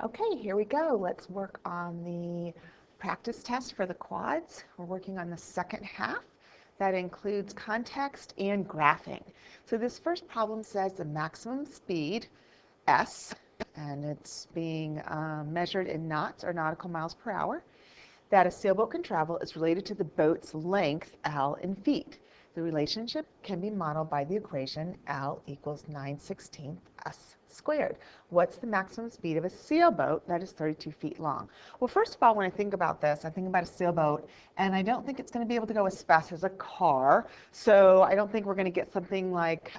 Okay, here we go. Let's work on the practice test for the quads. We're working on the second half. That includes context and graphing. So this first problem says the maximum speed, S, and it's being measured in knots or nautical miles per hour, that a sailboat can travel is related to the boat's length, L, in feet. The relationship can be modeled by the equation L equals 9/16 S squared. What's the maximum speed of a sailboat that is 32 feet long? Well, first of all, when I think about this, I think about a sailboat, and I don't think it's going to be able to go as fast as a car. So I don't think we're going to get something like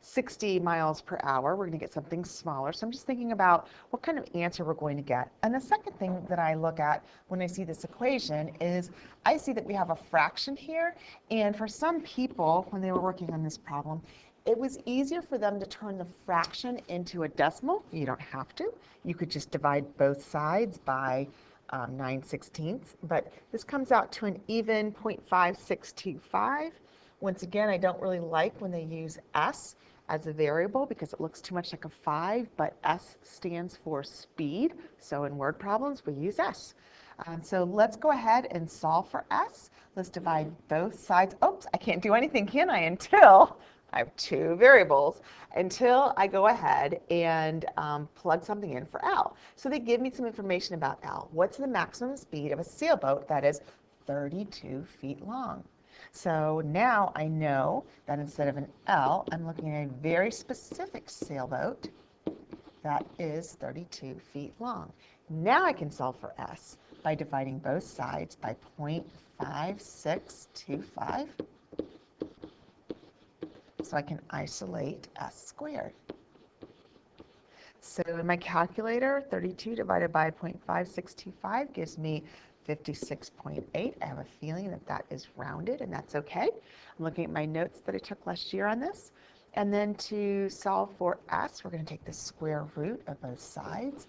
60 miles per hour. We're going to get something smaller. So I'm just thinking about what kind of answer we're going to get. And the second thing that I look at when I see this equation is I see that we have a fraction here. And for some people, when they were working on this problem, it was easier for them to turn the fraction into a decimal. You don't have to. You could just divide both sides by 9/16. But this comes out to an even 0.5625. Once again, I don't really like when they use S as a variable because it looks too much like a 5, but S stands for speed. So in word problems, we use S. So let's go ahead and solve for S. Let's divide both sides. Oops, I can't do anything, can I, until I have two variables, until I go ahead and plug something in for L. So they give me some information about L. What's the maximum speed of a sailboat that is 32 feet long? So now I know that instead of an L, I'm looking at a very specific sailboat that is 32 feet long. Now I can solve for S by dividing both sides by 0.5625. So I can isolate S squared. So in my calculator, 32 divided by 0.5625 gives me 56.8. I have a feeling that that is rounded, and that's okay. I'm looking at my notes that I took last year on this. And then to solve for S, we're going to take the square root of both sides.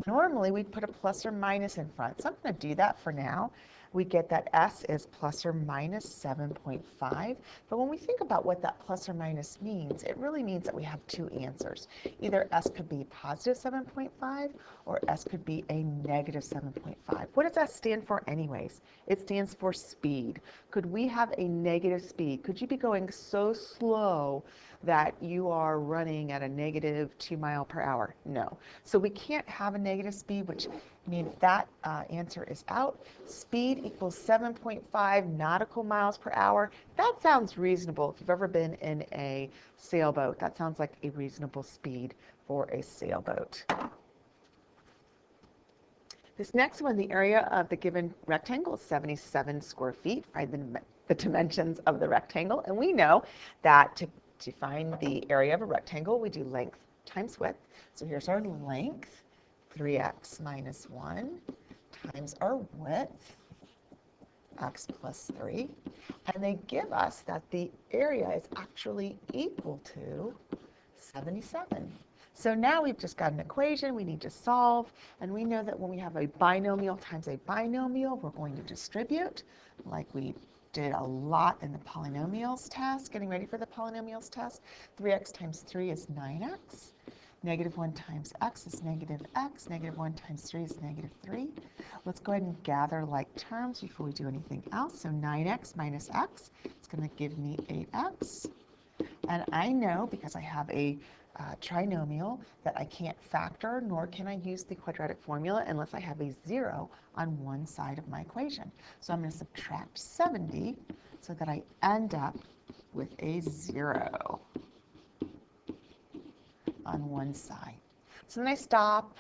Normally, we'd put a plus or minus in front, so I'm going to do that for now. We get that S is plus or minus 7.5. But when we think about what that plus or minus means, it really means that we have two answers. Either S could be positive 7.5 or S could be a negative 7.5. What does S stand for anyways? It stands for speed. Could we have a negative speed? Could you be going so slow that you are running at a negative 2 miles per hour? No. So we can't have a negative speed, which means that answer is out. Speed equals 7.5 nautical miles per hour. That sounds reasonable. If you've ever been in a sailboat, that sounds like a reasonable speed for a sailboat. This next one, the area of the given rectangle is 77 square feet. Find the dimensions of the rectangle. And we know that to find the area of a rectangle, we do length times width. So here's our length, 3x minus 1 times our width, x plus 3. And they give us that the area is actually equal to 77. So now we've just got an equation we need to solve, and we know that when we have a binomial times a binomial, we're going to distribute like we did a lot in the polynomials test, getting ready for the polynomials test. 3x times 3 is 9x. Negative 1 times x is negative x. Negative 1 times 3 is negative 3. Let's go ahead and gather like terms before we do anything else. So 9x minus x is going to give me 8x. And I know, because I have a trinomial, that I can't factor, nor can I use the quadratic formula unless I have a 0 on one side of my equation. So I'm going to subtract 70 so that I end up with a 0 on one side. So then I stop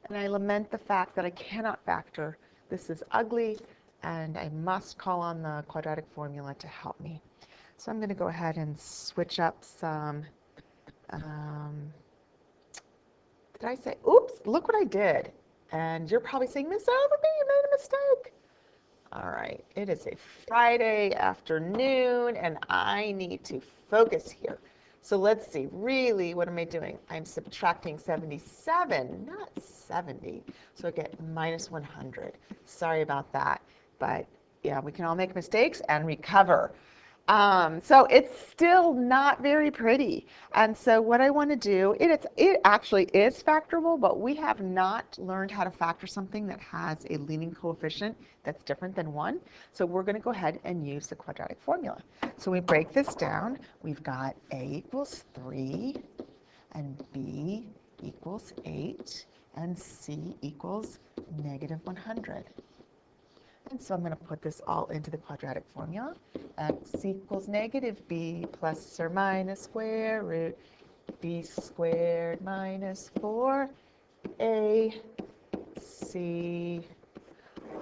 and I lament the fact that I cannot factor. This is ugly, and I must call on the quadratic formula to help me. So I'm going to go ahead and switch up some, did I say, oops, look what I did. And you're probably saying, Miss Overby, you made a mistake. All right, it is a Friday afternoon, and I need to focus here. So let's see, really, what am I doing? I'm subtracting 77, not 70. So I get minus 100. Sorry about that, but yeah, we can all make mistakes and recover. So it's still not very pretty. And so what I want to do, it actually is factorable, but we have not learned how to factor something that has a leading coefficient that's different than 1. So we're going to go ahead and use the quadratic formula. So we break this down. We've got a equals 3, and b equals 8, and c equals negative 100. And so I'm going to put this all into the quadratic formula. X equals negative b plus or minus square root b squared minus 4ac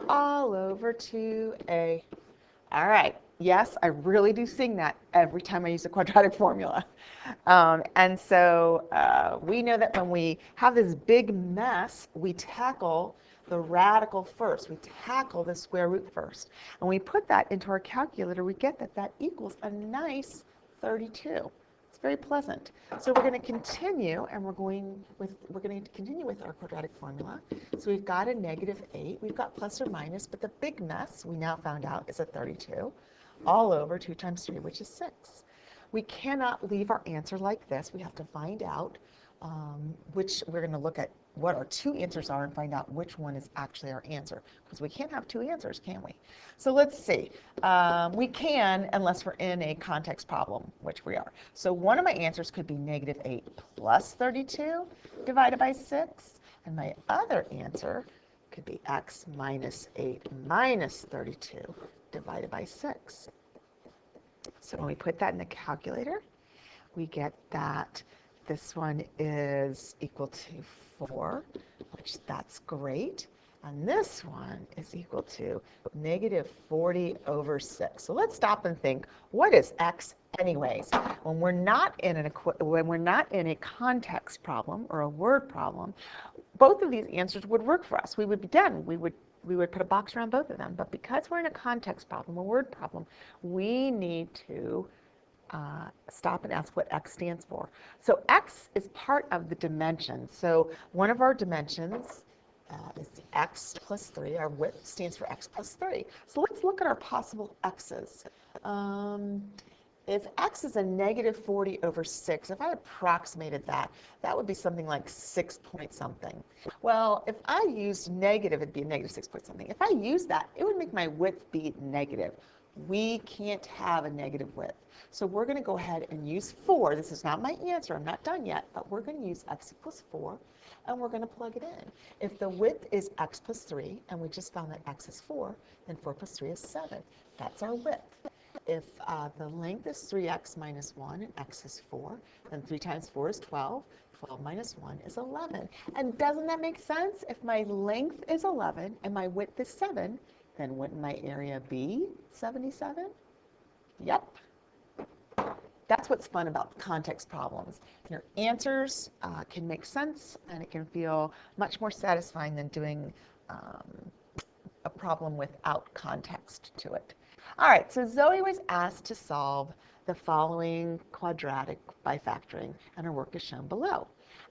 all over 2a. All right. Yes, I really do sing that every time I use a quadratic formula. And so we know that when we have this big mess, we tackle the radical first. We tackle the square root first. And we put that into our calculator, we get that that equals a nice 32. It's very pleasant. So we're going to continue, and we're going to continue with our quadratic formula. So we've got a negative 8. We've got plus or minus, but the big mess we now found out is a 32 all over 2 times 3, which is 6. We cannot leave our answer like this. We have to find out which we're going to look at what our 2 answers are and find out which one is actually our answer, because we can't have 2 answers, can we? So let's see. We can, unless we're in a context problem, which we are. So one of my answers could be negative 8 plus 32 divided by 6, and my other answer could be x minus 8 minus 32 divided by 6. So when we put that in the calculator, we get that this one is equal to 4, which that's great. And this one is equal to negative 40 over 6. So let's stop and think, what is x anyways? When we're not in a context problem or a word problem, both of these answers would work for us. We would be done. We would put a box around both of them. But because we're in a context problem, a word problem, we need to stop and ask what x stands for. So x is part of the dimension. So one of our dimensions is x plus 3. Our width stands for x plus 3. So let's look at our possible x's. If x is a negative 40 over 6, if I approximated that, that would be something like 6 point something. Well, if I used negative, it'd be a negative 6 point something. If I use that, it would make my width be negative. We can't have a negative width. So we're going to go ahead and use 4. This is not my answer. I'm not done yet, but we're going to use x equals 4, and we're going to plug it in. If the width is x plus 3, and we just found that x is 4, then 4 plus 3 is 7. That's our width. If the length is 3x minus 1 and x is 4, then 3 times 4 is 12. 12 minus 1 is 11. And doesn't that make sense? If my length is 11 and my width is 7, then wouldn't my area be 77? Yep. That's what's fun about context problems. Your answers can make sense, and it can feel much more satisfying than doing a problem without context to it. All right, so Zoe was asked to solve the following quadratic by factoring, and her work is shown below.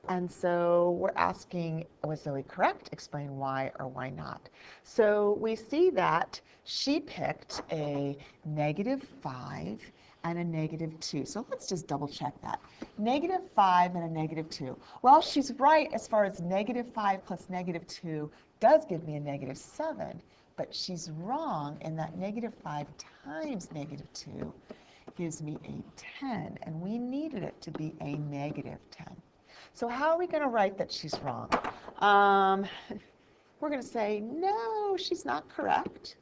And so we're asking, was Zoe correct? Explain why or why not. So we see that she picked a negative 5 and a negative 2. So let's just double check that. Negative 5 and a negative 2. Well, she's right as far as negative 5 plus negative 2 does give me a negative 7. But she's wrong in that negative 5 times negative 2 gives me a 10, and we needed it to be a negative 10. So how are we going to write that she's wrong? We're going to say, no, she's not correct.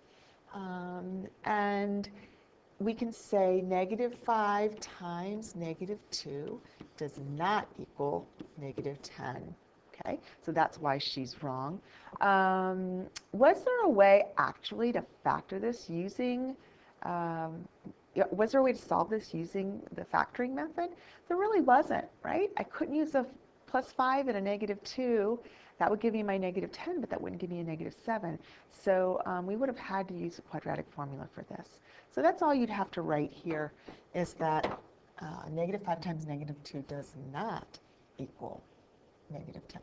And we can say negative 5 times negative 2 does not equal negative 10. Okay, so that's why she's wrong. Was there a way actually to factor this using, was there a way to solve this using the factoring method? There really wasn't, right? I couldn't use a plus 5 and a negative 2. That would give me my negative 10, but that wouldn't give me a negative 7. So we would have had to use a quadratic formula for this. So that's all you'd have to write here, is that negative 5 times negative 2 does not equal negative 10.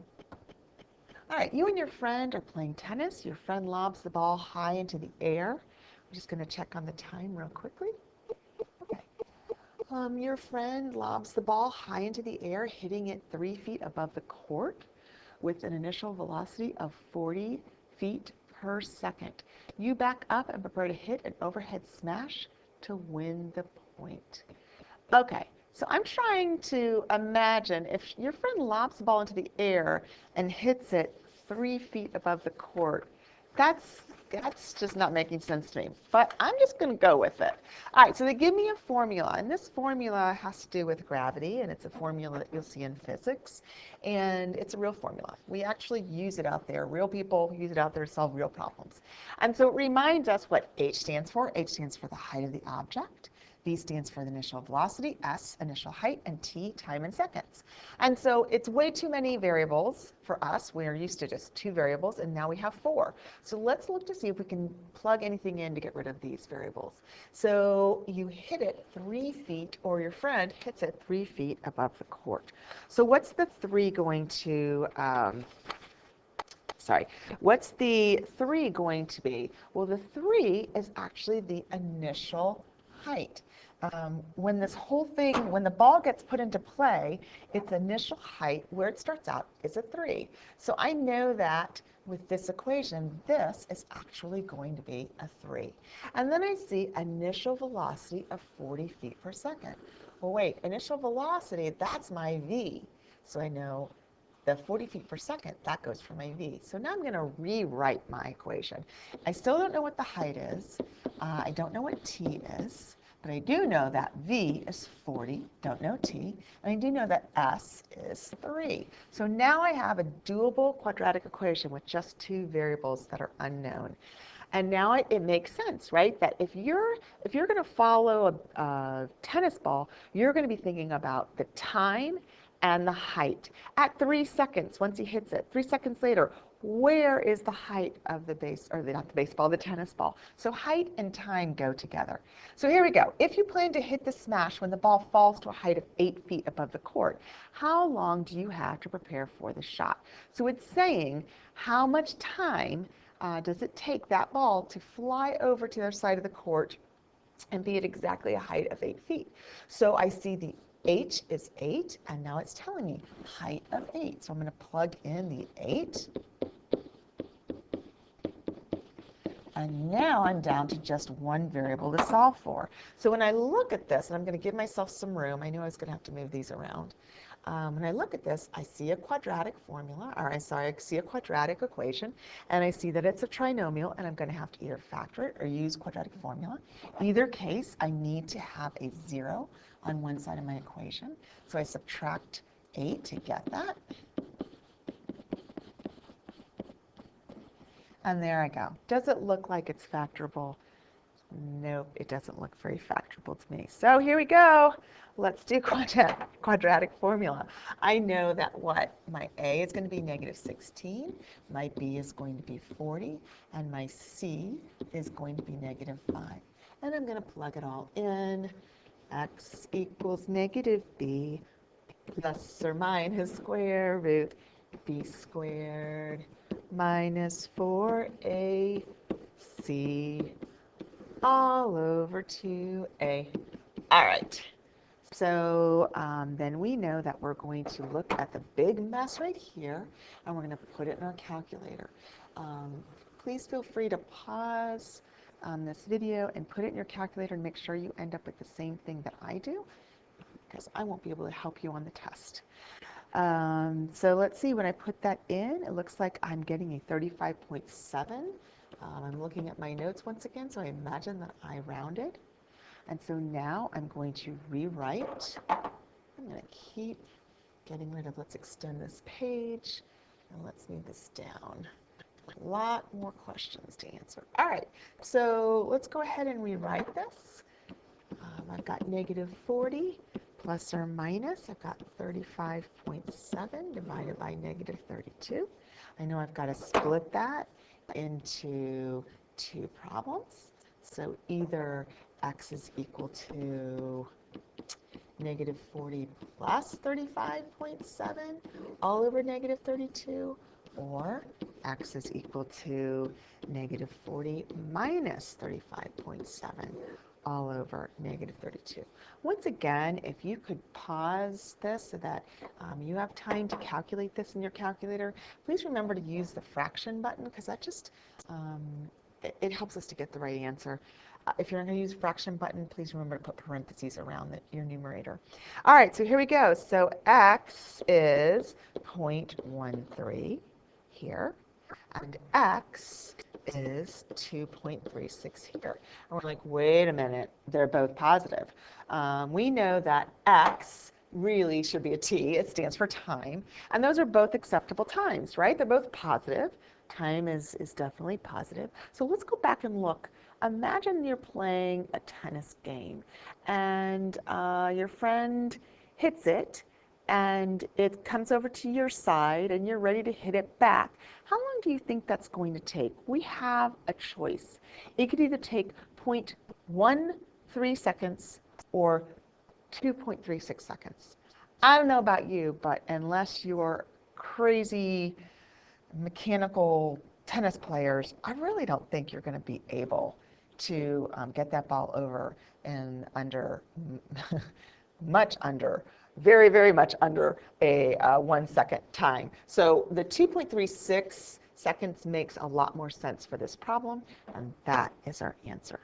All right, you and your friend are playing tennis. Your friend lobs the ball high into the air. I'm just going to check on the time real quickly. Your friend lobs the ball high into the air, hitting it 3 feet above the court with an initial velocity of 40 feet per second. You back up and prepare to hit an overhead smash to win the point. Okay, so I'm trying to imagine if your friend lobs the ball into the air and hits it 3 feet above the court. That's just not making sense to me, but I'm just going to go with it. All right, so they give me a formula, and this formula has to do with gravity, and it's a formula that you'll see in physics, and it's a real formula. We actually use it out there. Real people use it out there to solve real problems. And so it reminds us what h stands for. H stands for the height of the object. V stands for the initial velocity, S, initial height, and T, time in seconds. And so it's way too many variables for us. We're used to just 2 variables, and now we have 4. So let's look to see if we can plug anything in to get rid of these variables. So you hit it 3 feet, or your friend hits it 3 feet above the court. So what's the 3 going to, what's the 3 going to be? Well, the 3 is actually the initial height. When this whole thing, when the ball gets put into play, its initial height, where it starts out, is a 3. So I know that with this equation, this is actually going to be a 3. And then I see initial velocity of 40 feet per second. Well, wait, initial velocity, that's my v. So I know the 40 feet per second, that goes for my v. So now I'm going to rewrite my equation. I still don't know what the height is. I don't know what t is. But I do know that v is 40, don't know t, and I do know that s is 3. So now I have a doable quadratic equation with just 2 variables that are unknown. And now it makes sense, right? That if you're going to follow a tennis ball, you're going to be thinking about the time and the height. At 3 seconds, once he hits it, 3 seconds later, where is the height of the not the baseball, the tennis ball? So height and time go together. So here we go. If you plan to hit the smash when the ball falls to a height of 8 feet above the court, how long do you have to prepare for the shot? So it's saying how much time does it take that ball to fly over to the other side of the court and be at exactly a height of 8 feet. So I see the h is 8, and now it's telling me height of 8. So I'm going to plug in the 8. And now I'm down to just 1 variable to solve for. So when I look at this, and I'm going to give myself some room, I knew I was going to have to move these around. When I look at this, I see a quadratic formula, or I see a quadratic equation, and I see that it's a trinomial, and I'm going to have to either factor it or use quadratic formula. Either case, I need to have a 0 on one side of my equation. So I subtract 8 to get that. And there I go. Does it look like it's factorable? Nope, it doesn't look very factorable to me. So here we go. Let's do quadratic formula. I know that what? My a is going to be negative 16, my b is going to be 40, and my c is going to be negative 5. And I'm going to plug it all in. X equals negative b plus or minus square root b squared minus 4ac all over 2a. All right. So then we know that we're going to look at the big mess right here, and we're going to put it in our calculator. Please feel free to pause this video and put it in your calculator and make sure you end up with the same thing that I do, because I won't be able to help you on the test. So let's see, when I put that in, it looks like I'm getting a 35.7. I'm looking at my notes once again, so I imagine that I rounded. And so now I'm going to rewrite. I'm going to keep getting rid of, let's extend this page, and let's move this down. A lot more questions to answer. All right, so let's go ahead and rewrite this. I've got negative 40 plus or minus. I've got 35.7 divided by negative 32. I know I've got to split that into 2 problems. So either x is equal to negative 40 plus 35.7 all over negative 32, or x is equal to negative 40 minus 35.7 all over negative 32. Once again, if you could pause this so that you have time to calculate this in your calculator, please remember to use the fraction button because that just, it helps us to get the right answer. If you're not going to use a fraction button, please remember to put parentheses around your numerator. All right, so here we go. So x is 0.13 here, and x is 2.36 here. And we're like, wait a minute, they're both positive. We know that x really should be a t. It stands for time. And those are both acceptable times, right? They're both positive. Time is definitely positive. So let's go back and look. Imagine you're playing a tennis game and your friend hits it and it comes over to your side and you're ready to hit it back. How long do you think that's going to take? We have a choice. It could either take 0.13 seconds or 2.36 seconds. I don't know about you, but unless you're crazy mechanical tennis players, I really don't think you're going to be able to get that ball over in under, much under, very, very much under a 1 second time. So the 2.36 seconds makes a lot more sense for this problem, and that is our answer.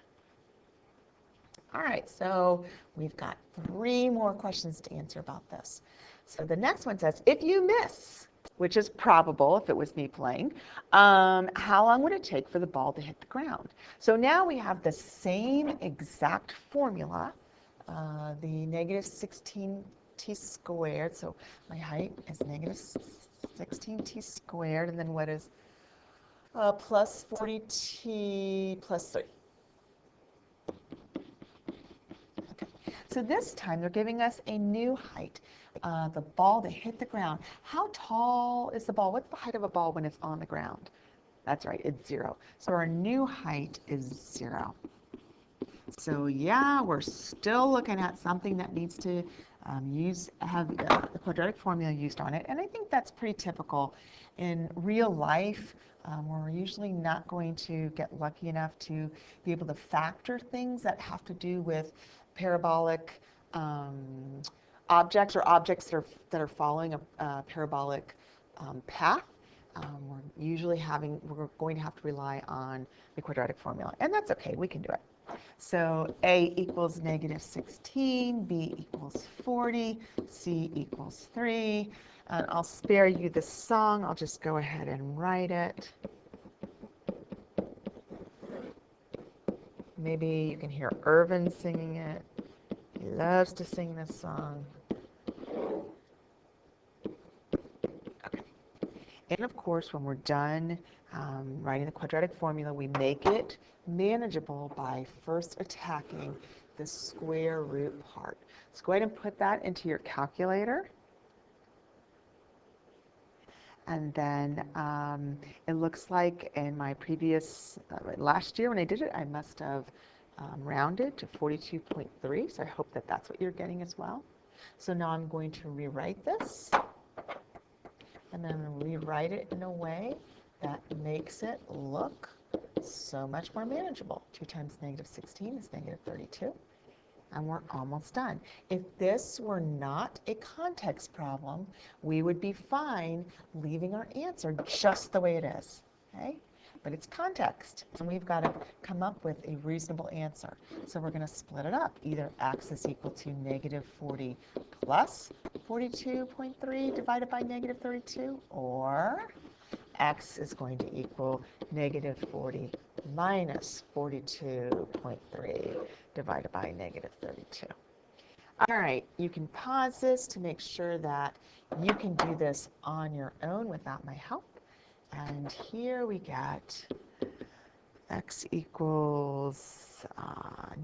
All right, so we've got 3 more questions to answer about this. So the next one says, if you miss, which is probable if it was me playing, how long would it take for the ball to hit the ground? So now we have the same exact formula, the negative 16t squared. So my height is negative 16t squared, and then what is plus 40t plus 3. So this time they're giving us a new height, the ball to hit the ground. How tall is the ball? What's the height of a ball when it's on the ground? That's right, it's 0. So our new height is 0. So yeah, we're still looking at something that needs to have the quadratic formula used on it. And I think that's pretty typical. In real life, we're usually not going to get lucky enough to be able to factor things that have to do with parabolic objects or objects that are following a parabolic path. We're going to have to rely on the quadratic formula, and that's okay, we can do it. So A equals negative 16, B equals 40, C equals 3, and I'll spare you the song, I'll just go ahead and write it. Maybe you can hear Irvin singing it. He loves to sing this song. Okay. And of course, when we're done writing the quadratic formula, we make it manageable by first attacking the square root part. So go ahead and put that into your calculator. And then it looks like in my previous, last year when I did it, I must have rounded to 42.3. So I hope that that's what you're getting as well. So now I'm going to rewrite this. And then rewrite it in a way that makes it look so much more manageable. 2 times negative 16 is negative 32. And we're almost done. If this were not a context problem, we would be fine leaving our answer just the way it is. Okay? But it's context, and we've got to come up with a reasonable answer. So we're going to split it up. Either x is equal to negative 40 plus 42.3 divided by negative 32, or x is going to equal negative 40 minus 42.3 divided by negative 32. All right, you can pause this to make sure that you can do this on your own without my help. And here we get x equals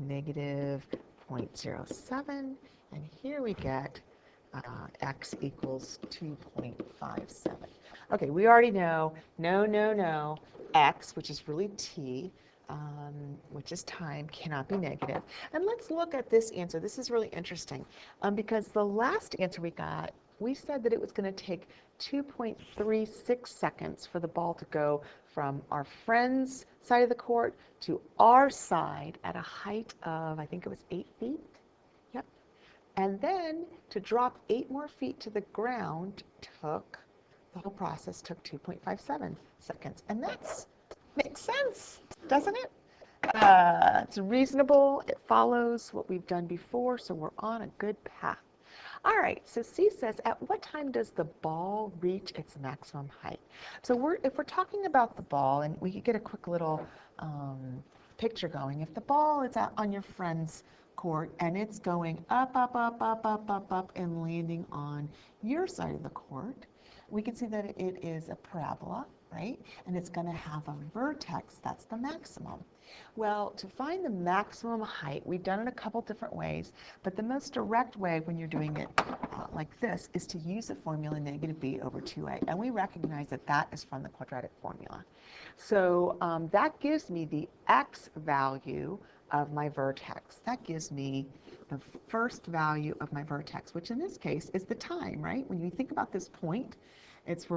negative 0.07, and here we get x equals 2.57. Okay, we already know, no, x, which is really t, which is time, cannot be negative. And let's look at this answer. This is really interesting because the last answer we got we said that it was going to take 2.36 seconds for the ball to go from our friend's side of the court to our side at a height of, I think it was 8 feet. Yep. And then to drop 8 more feet to the ground the whole process took 2.57 seconds. And that makes sense, doesn't it? It's reasonable. It follows what we've done before, so we're on a good path. All right, so C says, at what time does the ball reach its maximum height? So if we're talking about the ball, and we could get a quick little picture going. If the ball is out on your friend's court and it's going up, up, up, up, up, up, up, and landing on your side of the court, we can see that it is a parabola, right? And it's going to have a vertex, that's the maximum. Well, to find the maximum height, we've done it a couple different ways, but the most direct way when you're doing it like this is to use the formula negative b over 2a. And we recognize that that is from the quadratic formula. So that gives me the x value of my vertex. That gives me the first value of my vertex, which in this case is the time, right? When you think about this point, it's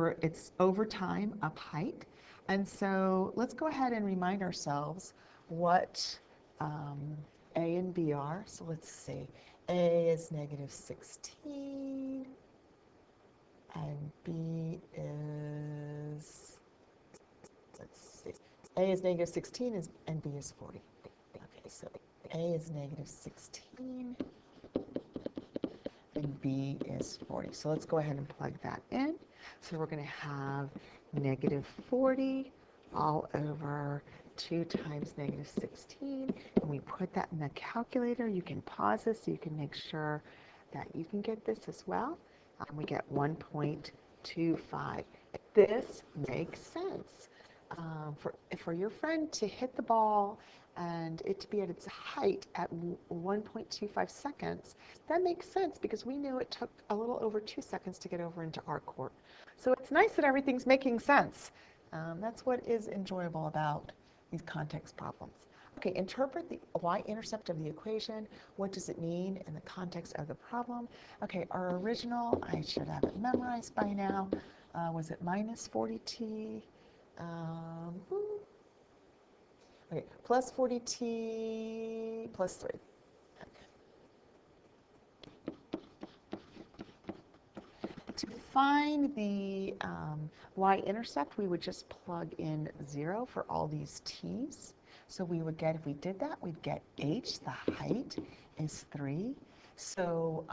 over time up height. And so let's go ahead and remind ourselves what A and B are. So let's see. A is negative 16, and B is, let's see. A is negative 16, and B is 40. Okay, so A is negative 16, and B is 40. So let's go ahead and plug that in. So we're going to have negative 40 all over 2 times negative 16. And we put that in the calculator. You can pause this so you can make sure that you can get this as well. We get 1.25. This makes sense. For your friend to hit the ball and it to be at its height at 1.25 seconds, that makes sense because we knew it took a little over 2 seconds to get over into our court. So it's nice that everything's making sense. That's what is enjoyable about these context problems. Okay, interpret the y-intercept of the equation. What does it mean in the context of the problem? Okay, our original, I should have it memorized by now. Was it minus 40t? Okay, plus 40t plus 3. To find the y-intercept, we would just plug in 0 for all these t's. So we would get, if we did that, we'd get h, the height is 3. So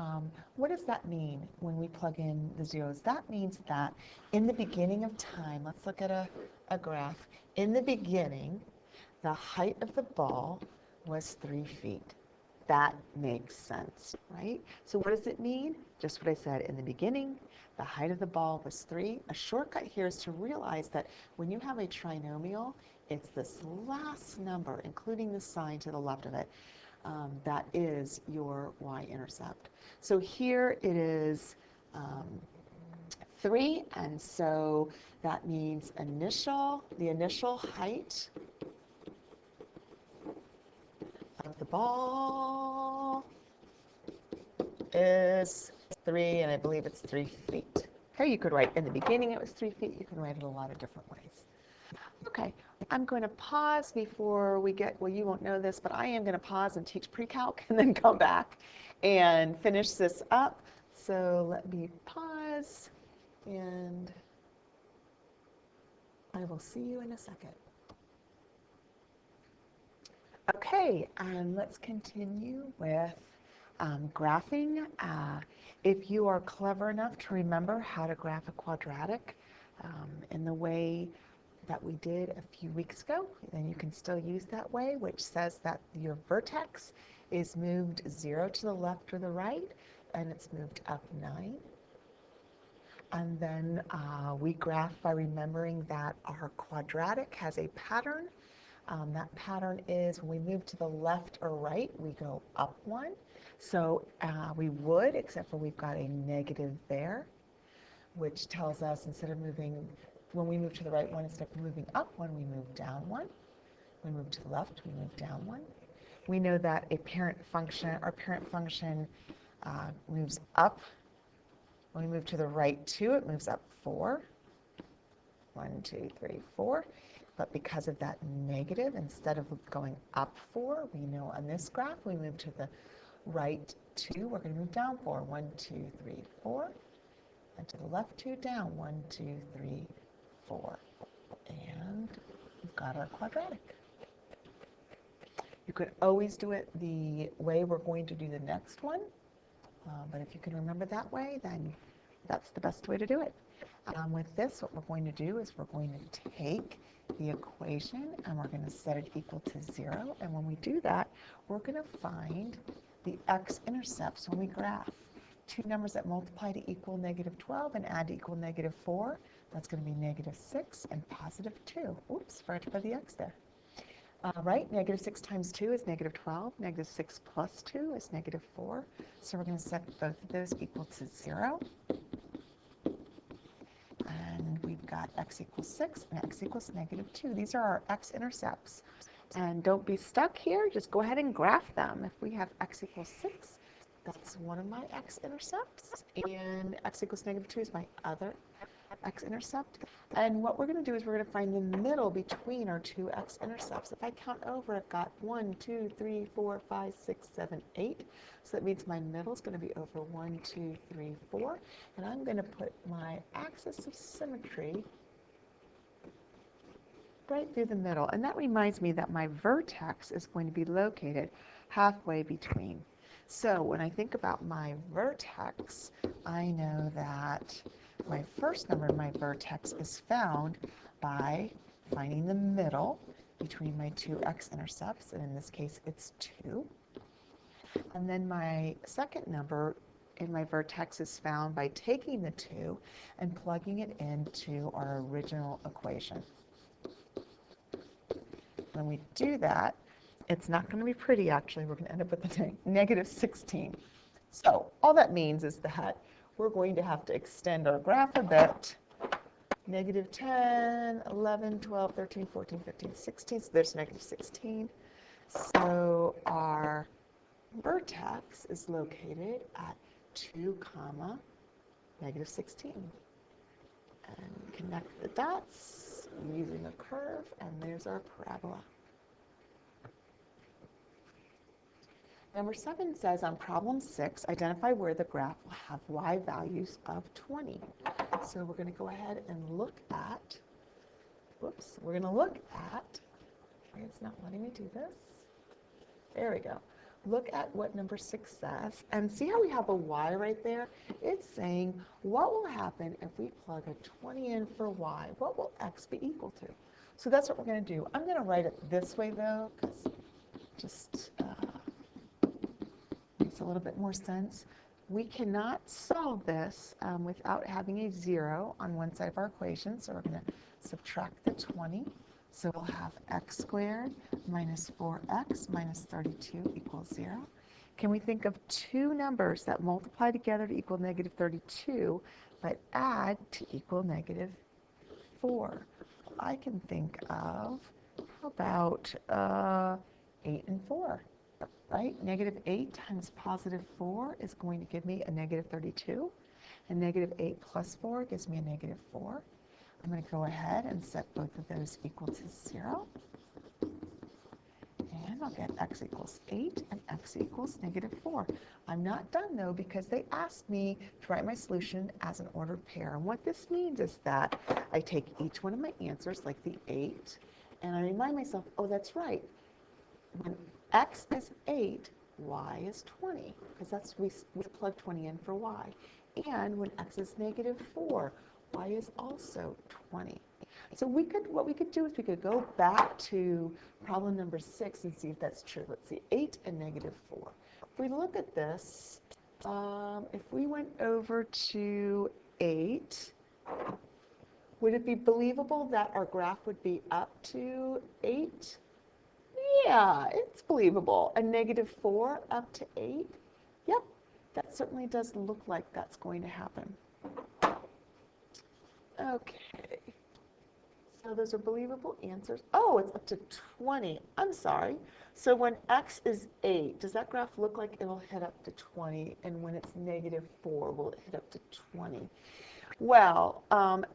what does that mean when we plug in the zeros? That means that in the beginning of time, let's look at a graph. In the beginning, the height of the ball was 3 feet. That makes sense, right? So what does it mean? Just what I said in the beginning, the height of the ball was 3. A shortcut here is to realize that when you have a trinomial, it's this last number, including the sign to the left of it, that is your y-intercept. So here it is 3, and so that means the initial height of the ball is 3, and I believe it's 3 feet. Okay, you could write in the beginning it was 3 feet. You can write it a lot of different ways. Okay, I'm going to pause before we get, well, you won't know this, but I am going to pause and teach pre-calc and then come back and finish this up. So let me pause, and I will see you in a second. Okay, let's continue with graphing. If you are clever enough to remember how to graph a quadratic in the way that we did a few weeks ago, then you can still use that way, which says that your vertex is moved 0 to the left or the right, and it's moved up 9. And then we graph by remembering that our quadratic has a pattern. That pattern is when we move to the left or right, we go up 1. So we would, except for we've got a negative there, which tells us instead of moving, when we move to the right 1, instead of moving up 1, we move down 1. When we move to the left, we move down 1. We know that our parent function moves up When we move to the right 2, it moves up 4. 1, 2, 3, 4. But because of that negative, instead of going up 4, we know on this graph, we move to the right 2, we're going to move down 4. 1, 2, 3, 4. And to the left 2, down 1, 2, 3, 4. And we've got our quadratic. You could always do it the way we're going to do the next one, but if you can remember that way, then that's the best way to do it. With this, what we're going to do is we're going to take the equation and we're going to set it equal to 0. And when we do that, we're going to find the x-intercepts when we graph. Two numbers that multiply to equal -12 and add to equal -4. That's going to be -6 and +2. Oops, forgot to put the x there. Right, -6 times 2 is -12. -6 plus 2 is -4. So we're going to set both of those equal to 0. And we've got x equals 6 and x equals -2. These are our x-intercepts. And don't be stuck here. Just go ahead and graph them. If we have x equals 6, that's one of my x-intercepts. And x equals -2 is my other x-intercept. And what we're going to do is we're going to find the middle between our two x-intercepts. If I count over, I've got 1, 2, 3, 4, 5, 6, 7, 8. So that means my middle is going to be over 1, 2, 3, 4. And I'm going to put my axis of symmetry right through the middle. And that reminds me that my vertex is going to be located halfway between. So when I think about my vertex, I know that my first number in my vertex is found by finding the middle between my two x-intercepts, and in this case it's 2. And then my second number in my vertex is found by taking the 2 and plugging it into our original equation. When we do that, it's not going to be pretty, actually. We're going to end up with the -16. So all that means is that we're going to have to extend our graph a bit. -10, 11, 12, 13, 14, 15, 16. So there's -16. So our vertex is located at 2, -16. And connect the dots using a curve, and there's our parabola. Number 7 says on problem 6, identify where the graph will have y values of 20. So we're going to go ahead and look at, it's not letting me do this. There we go. Look at what number 6 says, and see how we have a y right there? It's saying, what will happen if we plug a 20 in for y? What will x be equal to? So that's what we're going to do. I'm going to write it this way, though, because just makes a little bit more sense. We cannot solve this without having a 0 on one side of our equation, so we're going to subtract the 20. So we'll have x squared minus 4x minus 32 equals 0. Can we think of two numbers that multiply together to equal -32, but add to equal -4? I can think of, how about 8 and 4, right? -8 times +4 is going to give me a -32, and -8 plus 4 gives me a -4. I'm going to go ahead and set both of those equal to 0. And I'll get x equals 8 and x equals -4. I'm not done, though, because they asked me to write my solution as an ordered pair. And what this means is that I take each one of my answers, like the 8, and I remind myself, oh, that's right. When x is 8, y is 20, because that's we plug 20 in for y. And when x is -4, y is also 20. So what we could do is we could go back to problem number 6 and see if that's true. Let's see, 8 and -4. If we look at this, if we went over to 8, would it be believable that our graph would be up to 8? Yeah, it's believable. A -4 up to 8? Yep, that certainly does look like that's going to happen. Okay, so those are believable answers. Oh, it's up to 20. I'm sorry. So when x is 8, does that graph look like it'll hit up to 20? And when it's -4, will it hit up to 20? Well,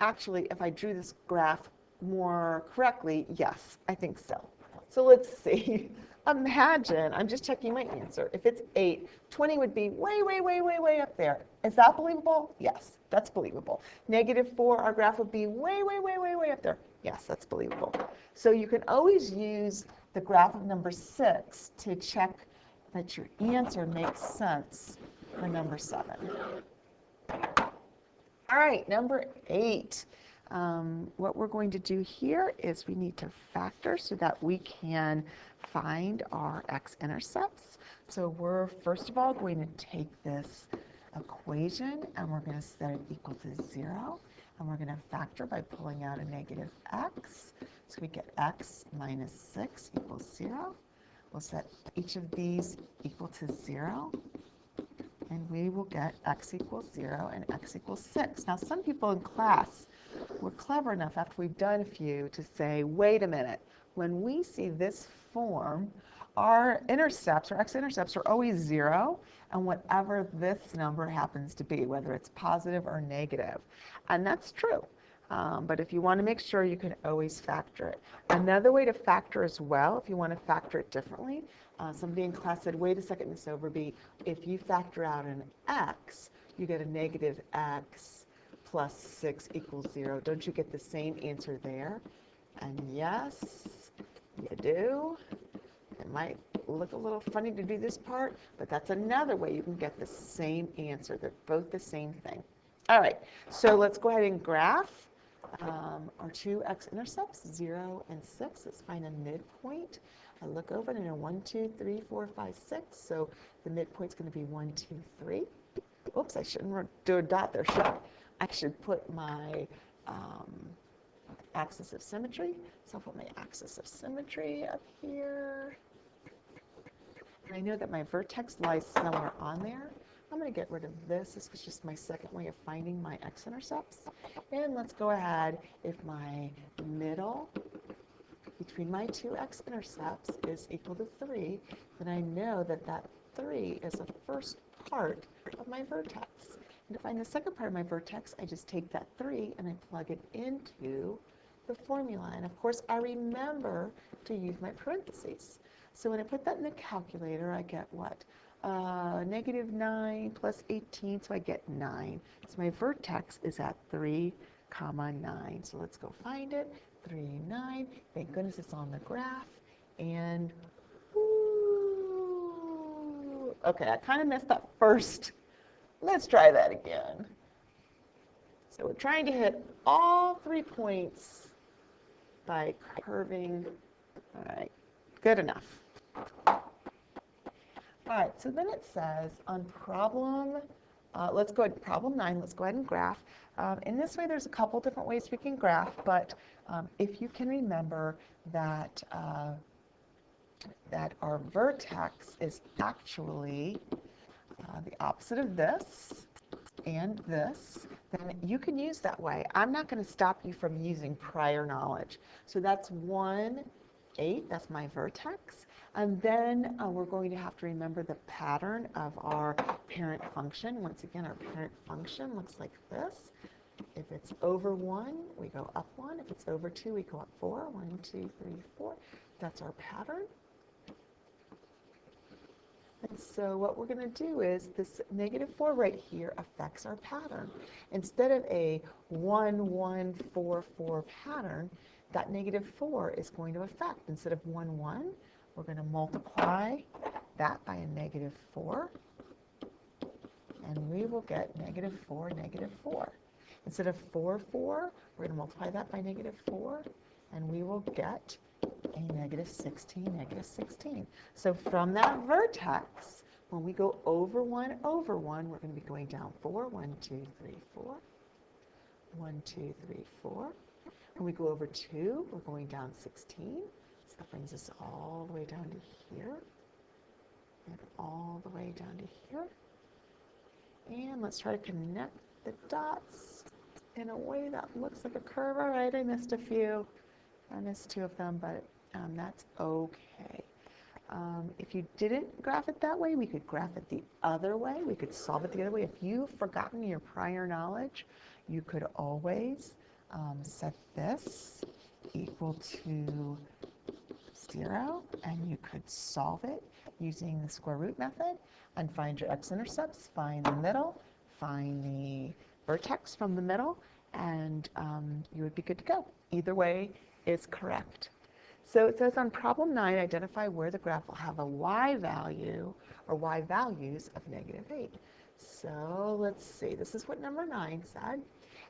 actually, if I drew this graph more correctly, yes, I think so. So let's see. Imagine, I'm just checking my answer. If it's 8, 20 would be way, way, way, way, way up there. Is that believable? Yes, that's believable. -4, our graph would be way, way, way, way, way up there. Yes, that's believable. So you can always use the graph of number 6 to check that your answer makes sense for number 7. All right, number 8. What we're going to do here is we need to factor so that we can find our x-intercepts. So we're first of all going to take this equation and we're going to set it equal to 0. And we're going to factor by pulling out a negative x. So we get x minus 6 equals 0. We'll set each of these equal to 0. And we will get x equals 0 and x equals 6. Now, some people in class were clever enough after we've done a few to say, wait a minute, when we see this form, our intercepts, our x-intercepts are always 0, and whatever this number happens to be, whether it's positive or negative. And that's true. But if you want to make sure, you can always factor it. Another way to factor as well, if you want to factor it differently, somebody in class said, wait a second, Miss Overby, if you factor out an x, you get a negative x plus 6 equals 0. Don't you get the same answer there? And yes, you do. It might look a little funny to do this part, but that's another way you can get the same answer. They're both the same thing. All right, so let's go ahead and graph our two x-intercepts, 0 and 6. Let's find a midpoint. I look over and I know 1, 2, 3, 4, 5, 6. So the midpoint's going to be 1, 2, 3. Oops, I shouldn't do a dot there, should I? I should put my axis of symmetry. So I'll put my axis of symmetry up here. And I know that my vertex lies somewhere on there. I'm going to get rid of this. This was just my second way of finding my x-intercepts. And let's go ahead. If my middle between my two x-intercepts is equal to 3, then I know that that 3 is the first part of my vertex. And to find the second part of my vertex, I just take that 3 and I plug it into the formula. And of course, I remember to use my parentheses. So when I put that in the calculator, I get what? -9 plus 18, so I get 9. So my vertex is at 3, 9. So let's go find it. 3, 9. Thank goodness it's on the graph. And, ooh, okay, I kind of messed up first. Let's try that again. So we're trying to hit all 3 points by curving. All right, good enough. All right, so then it says on problem, let's go ahead, problem 9, let's go ahead and graph. In this way, there's a couple different ways we can graph, but if you can remember that, that our vertex is actually the opposite of this and this, then you can use that way. I'm not going to stop you from using prior knowledge. So that's 1, 8, that's my vertex. And then we're going to have to remember the pattern of our parent function. Once again, our parent function looks like this. If it's over 1, we go up 1. If it's over 2, we go up 4. 1, 2, 3, 4. That's our pattern. And so what we're going to do is this -4 right here affects our pattern. Instead of a 1, 1, 4, 4 pattern, that -4 is going to affect. Instead of 1, 1, we're going to multiply that by a -4, and we will get -4, -4. Instead of 4, 4, we're going to multiply that by -4, and we will get a -16, -16. So from that vertex, when we go over 1, we're going to be going down 4, 1, 2, 3, 4, 1, 2, 3, 4. When we go over 2, we're going down 16. So that brings us all the way down to here, and all the way down to here. And let's try to connect the dots in a way that looks like a curve. All right, I missed a few. I missed 2 of them, but that's okay. If you didn't graph it that way, we could graph it the other way. We could solve it the other way. If you've forgotten your prior knowledge, you could always set this equal to 0, and you could solve it using the square root method and find your x-intercepts, find the middle, find the vertex from the middle, and you would be good to go. Either way is correct. So it says on problem 9, identify where the graph will have a y value or y values of -8. So let's see, this is what number 9 said.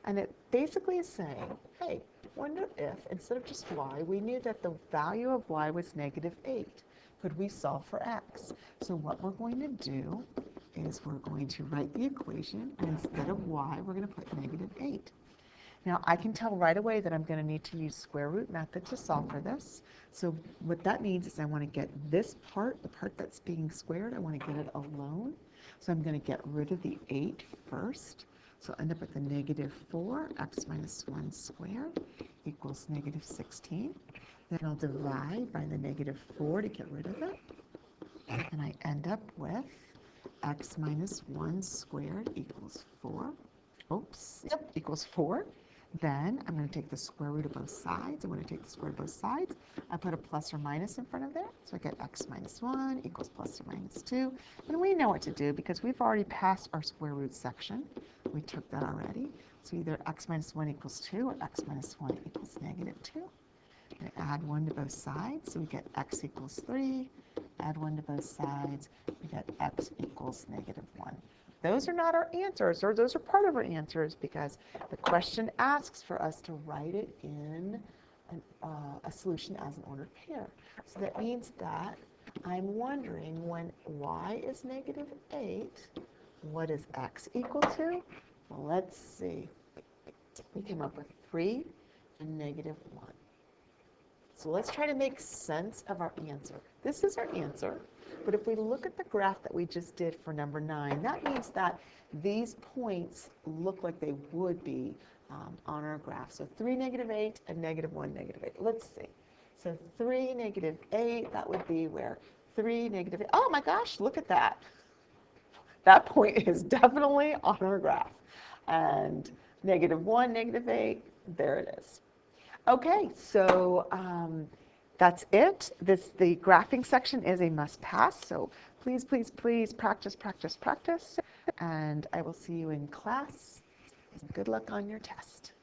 And it basically is saying, hey, wonder if instead of just y, we knew that the value of y was -8. Could we solve for x? So what we're going to do is we're going to write the equation, and instead of y, we're going to put -8. Now, I can tell right away that I'm going to need to use square root method to solve for this. So what that means is I want to get this part, the part that's being squared, I want to get it alone. So I'm going to get rid of the 8 first. So I'll end up with a -4, x minus 1 squared equals -16. Then I'll divide by the -4 to get rid of it. And I end up with x minus 1 squared equals 4. Oops, yep, equals 4. Then I'm going to take the square root of both sides. I'm going to take the square root of both sides. I put a plus or minus in front of there. So I get x minus 1 equals plus or minus 2. And we know what to do because we've already passed our square root section. We took that already. So either x minus 1 equals 2 or x minus 1 equals -2. And add 1 to both sides. So we get x equals 3. Add 1 to both sides. We get x equals -1. Those are not our answers, or those are part of our answers because the question asks for us to write it in a solution as an ordered pair. So that means that I'm wondering when y is -8, what is x equal to? Well, let's see. We came up with 3 and -1. So let's try to make sense of our answer. This is our answer, but if we look at the graph that we just did for number 9, that means that these points look like they would be on our graph. So 3, -8, and -1, -8. Let's see. So 3, -8, that would be where 3, -8. Oh my gosh, look at that. That point is definitely on our graph. And -1, -8, there it is. Okay, so that's it. The graphing section is a must pass, so please, please, please practice, practice, practice, and I will see you in class. Good luck on your test.